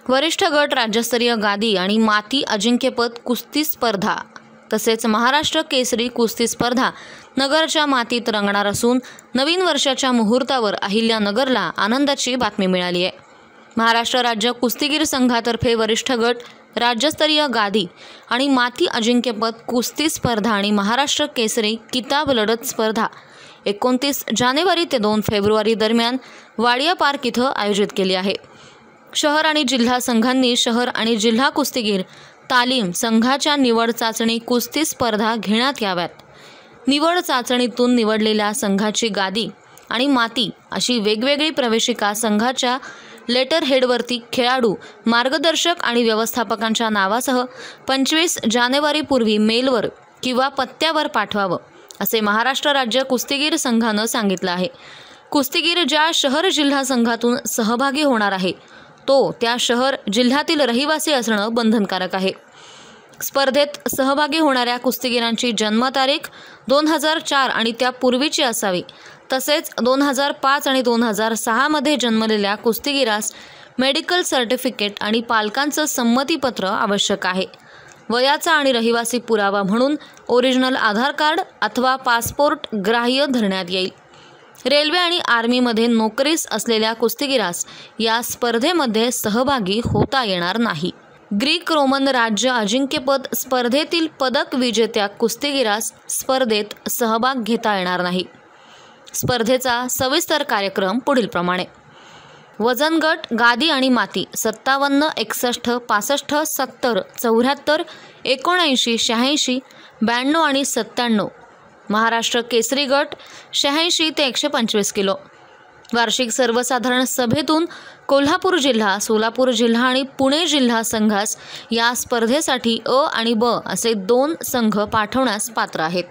वरिष्ठ गट राज्यस्तरीय गादी आणि माती अजिंक्यपद कुस्ती स्पर्धा तसेच महाराष्ट्र केसरी कुस्ती स्पर्धा नगरच्या मातीत रंगणार असून नवीन वर्षाच्या मुहूर्तावर अहिल्यानगरला आनंदाची बातमी मिळाली आहे। महाराष्ट्र राज्य कुस्तीगीर संघातर्फे वरिष्ठ गट राज्यस्तरीय गादी आणि माती अजिंक्यपद कुस्ती स्पर्धा आणि महाराष्ट्र केसरी किताब लढत स्पर्धा 29 जानेवारी ते 2 फेब्रुवारी दरम्यान वाडिया पार्क इथं आयोजित केली आहे। शहर आणि जिल्हा संघांनी शहर आणि जिल्हा कुस्तीगीर तालीम संघाच्या निवड चाचणी कुस्ती स्पर्धा घेण्यात याव्यात। निवड चाचणीतून निवडलेल्या संघाची गादी आणि माती अशी वेगवेगळी प्रवेशिका संघाच्या लेटर हेडवरती खेळाडू, मार्गदर्शक आणि व्यवस्थापकांच्या नावासह 25 जानेवारीपूर्वी मेलवर किंवा पत्त्यावर पाठवावं असे महाराष्ट्र राज्य कुस्तीगीर संघानं सांगितलं आहे। कुस्तीगीर ज्या शहर जिल्हा संघातून सहभागी होणार आहे तो त्या शहर जिल्ह्यातील रहिवासी असणं बंधनकारक आहे। स्पर्धेत सहभागी होणाऱ्या कुस्तीगीरांची जन्मतारीख 2004 आणि त्यापूर्वीची असावी। तसेच 2005 आणि 2006 मध्ये जन्मलेल्या कुस्तीगीरास मेडिकल सर्टिफिकेट आणि पालकांचं संमतीपत्र आवश्यक आहे। वयाचा आणि रहिवासी पुरावा म्हणून ओरिजिनल आधार कार्ड अथवा पासपोर्ट ग्राह्य धरण्यात येईल। रेल्वे आणि आर्मीमध्ये नोकरीस असलेल्या कुस्तीगीरास या स्पर्धेमध्ये सहभागी होता येणार नाही। ग्रीक रोमन राज्य अजिंक्यपद स्पर्धेतील पदक विजेत्या कुस्तीगीरास स्पर्धेत सहभाग घेता येणार नाही। स्पर्धेचा सविस्तर कार्यक्रम पुढील प्रमाणे: वजन गट गादी आणि माती 57, 61, 65, 70, 74, 79, 86, 92 आणि 97। महाराष्ट्र केसरी गट 86 ते 125 किलो। वार्षिक सर्वसाधारण सभेतून कोल्हापूर जिल्हा, सोलापूर जिल्हा आणि पुणे जिल्हा संघास या स्पर्धेसाठी अ आणि ब असे 2 संघ पाठवण्यास पात्र आहेत।